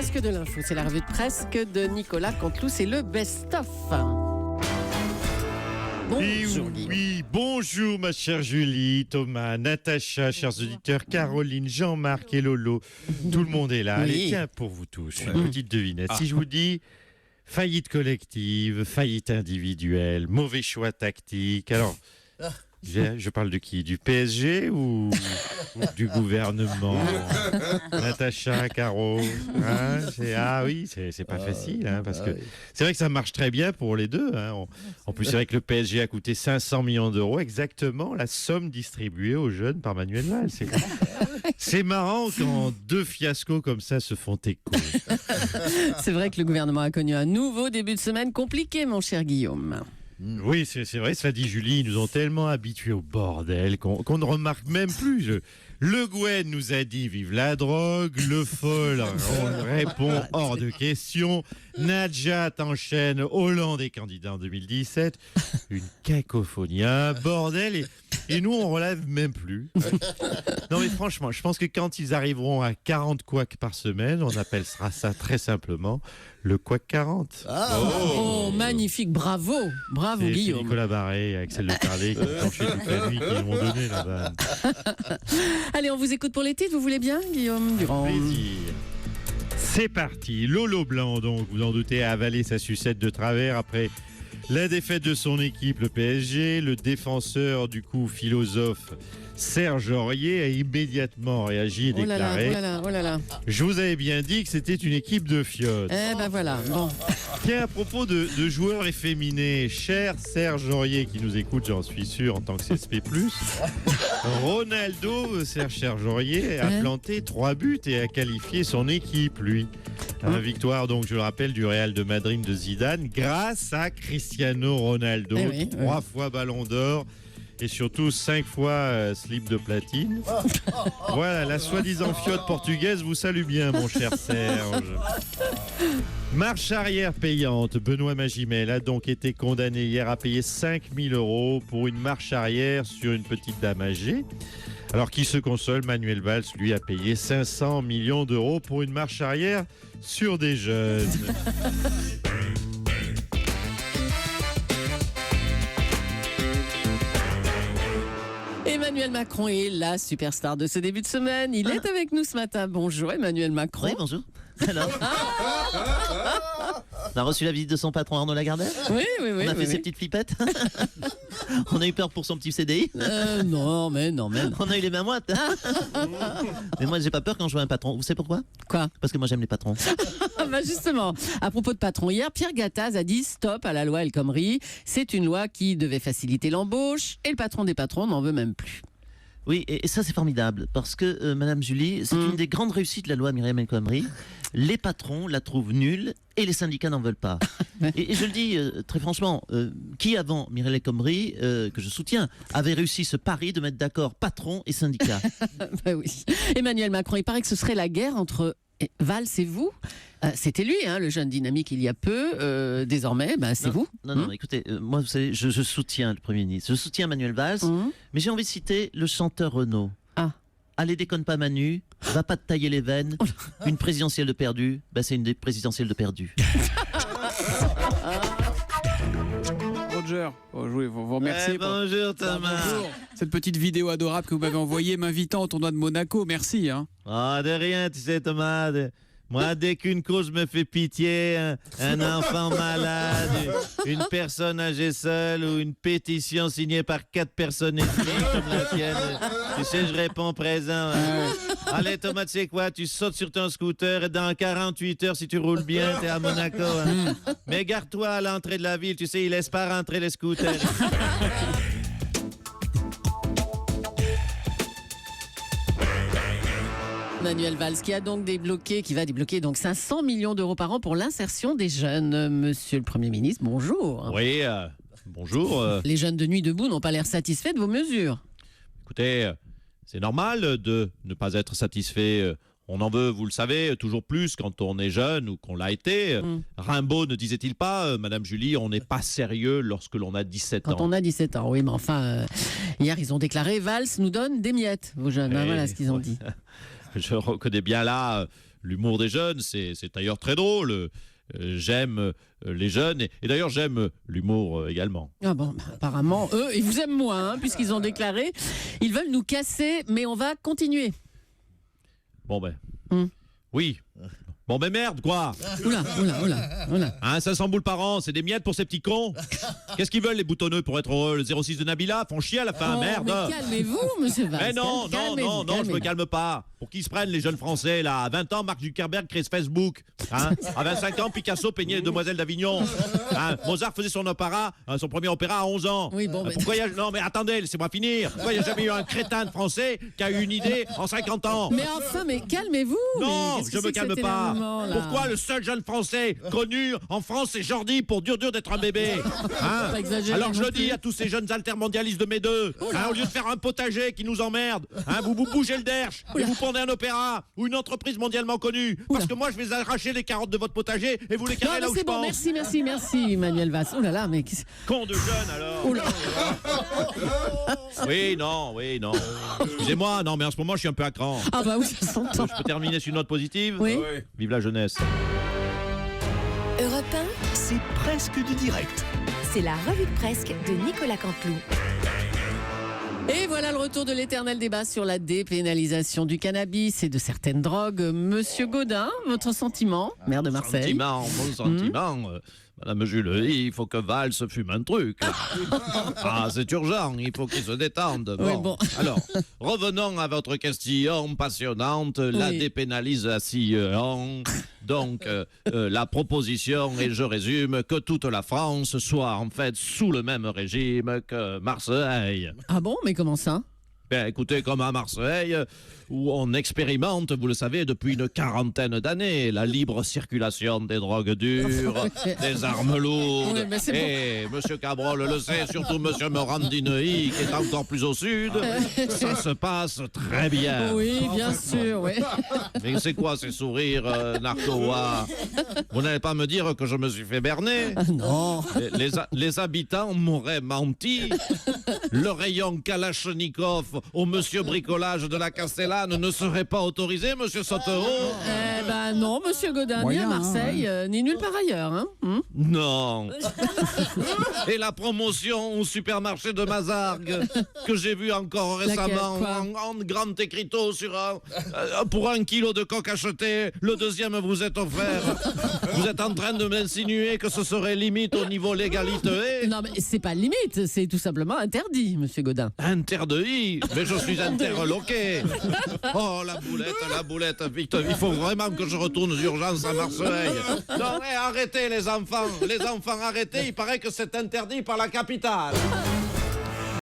presque de l'info. C'est la revue de presque de Nicolas Canteloup. C'est le best-of. Bonjour, oui, bonjour ma chère Julie, Thomas, Natacha, chers auditeurs, Caroline, Jean-Marc et Lolo. Tout le monde est là. Oui. Allez, tiens, pour vous tous, une petite devinette. Si je vous dis faillite collective, faillite individuelle, mauvais choix tactique, alors... Je parle de qui? Du PSG ou du gouvernement? Natacha, Caro, hein, c'est pas facile, hein, parce que c'est vrai que ça marche très bien pour les deux. Hein. En plus, c'est vrai que le PSG a coûté 500 millions d'euros, exactement la somme distribuée aux jeunes par Manuel Valls. C'est marrant quand deux fiascos comme ça se font écho. C'est vrai que le gouvernement a connu un nouveau début de semaine compliqué, mon cher Guillaume. Oui, c'est vrai, cela dit Julie, ils nous ont tellement habitués au bordel qu'on ne remarque même plus. Le Gouin nous a dit vive la drogue, le Foll on répond hors de question, Nadja enchaîne Hollande est candidat en 2017, une cacophonie, un bordel et nous on relève même plus. Non mais franchement, je pense que quand ils arriveront à 40 couacs par semaine, on appellera ça très simplement le couac 40. Oh, magnifique, bravo C'est Guillaume. Nicolas Barré et Axel Le Carlet qui ont planché toute la nuit, qui m'ont donné la vanne. Allez, on vous écoute pour les titres, vous voulez bien, Guillaume Durand? Plaisir. C'est parti. Lolo Blanc, donc, vous en doutez, a avalé sa sucette de travers après la défaite de son équipe, le PSG. Le défenseur, du coup, philosophe, Serge Aurier a immédiatement réagi et déclaré Oh là là. Je vous avais bien dit que c'était une équipe de fiottes. Eh ben voilà, bon. Tiens, à propos de joueurs efféminés, cher Serge Aurier qui nous écoute, j'en suis sûr, en tant que CSP+, Ronaldo, Serge Aurier, a planté 3 buts et a qualifié son équipe, lui. Victoire, donc, je le rappelle, du Real de Madrid de Zidane, grâce à Cristiano Ronaldo, 3 fois Ballon d'Or. Et surtout 5 fois slip de platine. Voilà, la soi-disant fiotte portugaise vous salue bien, mon cher Serge. Marche arrière payante. Benoît Magimel a donc été condamné hier à payer 5 000 € pour une marche arrière sur une petite dame âgée. Alors qui se console, Manuel Valls, lui, a payé 500 millions d'euros pour une marche arrière sur des jeunes. Emmanuel Macron est la superstar de ce début de semaine. Il est avec nous ce matin. Bonjour Emmanuel Macron. Oui, bonjour. Alors on a reçu la visite de son patron Arnaud Lagardère. Oui. On a fait ses petites flippettes. On a eu peur pour son petit CDI. Non. On a eu les mains moites. Mais moi, j'ai pas peur quand je vois un patron. Vous savez pourquoi? Quoi? Parce que moi, j'aime les patrons. Justement, à propos de patron, hier, Pierre Gattaz a dit stop à la loi El Khomri. C'est une loi qui devait faciliter l'embauche et le patron des patrons n'en veut même plus. Oui, et ça, c'est formidable. Parce que, Madame Julie, c'est une des grandes réussites de la loi Myriam El Khomri. Les patrons la trouvent nulle et les syndicats n'en veulent pas. Et je le dis très franchement, qui avant Myriam El Khomri, que je soutiens, avait réussi ce pari de mettre d'accord patron et syndicat? Oui. Emmanuel Macron, il paraît que ce serait la guerre entre Valls et vous. C'était lui, le jeune dynamique il y a peu. Désormais, c'est vous. Non, écoutez, moi, vous savez, je soutiens le Premier ministre. Je soutiens Manuel Valls, mais j'ai envie de citer le chanteur Renaud. Allez, déconne pas Manu, va pas te tailler les veines. Une présidentielle de perdu, c'est une des présidentielles de perdu. Roger, je vous remercie. Bonjour Thomas. Bonjour. Cette petite vidéo adorable que vous m'avez envoyée m'invitant au tournoi de Monaco, merci. De rien, tu sais Thomas. Moi, dès qu'une cause me fait pitié, un enfant malade, une personne âgée seule ou une pétition signée par 4 personnes et demie comme la tienne, tu sais, je réponds présent. Allez Thomas, tu sais quoi, tu sautes sur ton scooter et dans 48 heures, si tu roules bien, t'es à Monaco. Mais garde-toi à l'entrée de la ville, tu sais, ils laissent pas rentrer les scooters. Manuel Valls qui va débloquer donc 500 millions d'euros par an pour l'insertion des jeunes. Monsieur le Premier ministre, bonjour. Oui, bonjour. Les jeunes de Nuit debout n'ont pas l'air satisfaits de vos mesures. Écoutez, c'est normal de ne pas être satisfait. On en veut, vous le savez, toujours plus quand on est jeune ou qu'on l'a été. Rimbaud ne disait-il pas, Madame Julie, on n'est pas sérieux lorsque l'on a 17 ans. Quand on a 17 ans, oui, mais enfin, hier ils ont déclaré Valls nous donne des miettes, vos jeunes, voilà ce qu'ils ont dit. Je reconnais bien là l'humour des jeunes, c'est d'ailleurs très drôle. J'aime les jeunes et d'ailleurs j'aime l'humour également. Ah bon, bah, apparemment, eux, ils vous aiment moins, hein, puisqu'ils ont déclaré. Ils veulent nous casser, mais on va continuer. Bon ben, Hum. oui. Bon ben merde quoi. Oula. Hein, 500 boules par an, c'est des miettes pour ces petits cons. Qu'est-ce qu'ils veulent les boutonneux pour être heureux? Le 06 de Nabila font chier à la fin, Oh, merde. mais calmez-vous, monsieur Valls. Mais non, je me calme pas. Pour qu'ils se prennent les jeunes Français là. À 20 ans, Mark Zuckerberg crée ce Facebook. Hein. À 25 ans, Picasso peignait les Demoiselles d'Avignon. Hein. Mozart faisait son premier opéra à 11 ans. Oui, bon, mais... Pourquoi non mais attendez, laissez-moi finir. Pourquoi il n'y a jamais eu un crétin de Français qui a eu une idée en 50 ans? Mais enfin, mais calmez-vous. Non, mais qu'est-ce je que me c'est que calme cet pas. énervement-là? Pourquoi le seul jeune Français connu en France, c'est Jordi pour dur d'être un bébé? Hein? Pas exagérer Alors je non le dis plus. à tous ces jeunes altermondialistes de mes deux, hein, au lieu de faire un potager qui nous emmerde, hein, vous bougez le derche et vous pondez un opéra ou une entreprise mondialement connue. Parce que moi, je vais arracher les carottes de votre potager et vous les Non, carrez mais là où c'est je bon, pense. merci, Manuel Valls. Oh là là, mais... Con de jeune alors. Oula. Oui, non. Excusez-moi, non, mais en ce moment, je suis un peu à cran. Ah bah oui, ça s'entend. Je peux terminer sur une note positive? Oui. Vive la jeunesse. Europe 1, C'est presque du direct. c'est la revue de presse de Nicolas Canteloup. Et voilà le retour de l'éternel débat sur la dépénalisation du cannabis et de certaines drogues. Monsieur Gaudin, votre sentiment, maire de Marseille? Mon sentiment. Madame Jules, il faut que Valls fume un truc. Ah, c'est urgent, il faut qu'il se détende. Oui, bon. Alors, revenons à votre question passionnante, la Oui. dépénalisation. Donc, la proposition, et je résume, que toute la France soit en fait sous le même régime que Marseille. Ah bon, mais comment ça? Ben, écoutez, comme à Marseille, où on expérimente, vous le savez, depuis une quarantaine d'années, la libre circulation des drogues dures, des armes lourdes. Oui, mais c'est Et Monsieur Cabrol le sait, surtout Monsieur Morandini, qui est encore plus au sud, ça se passe très bien. Oui, bien sûr, oui. Mais c'est quoi ces sourires narquois? Vous n'allez pas me dire que je me suis fait berner? Ah non. Les habitants m'auraient menti. Le rayon Kalachnikov au monsieur bricolage de la Castellane ne serait pas autorisé, monsieur Sautereau? Eh ben non, monsieur Gaudin, ni Moyen, à Marseille, ni nulle part ailleurs. Hein. Non. Et la promotion au supermarché de Mazargues, que j'ai vu encore récemment Laquelle, en grande écriteau sur pour 1 kilo de coque acheté, le deuxième vous est offert. Vous êtes en train de m'insinuer que ce serait limite au niveau légalité? Non, mais c'est pas limite, c'est tout simplement interdit, monsieur Gaudin. Interdit, mais je suis interloqué. Oh, la boulette, vite, il faut vraiment que je retourne d'urgence à Marseille. Non, mais arrêtez les enfants, arrêtez, il paraît que c'est interdit par la capitale.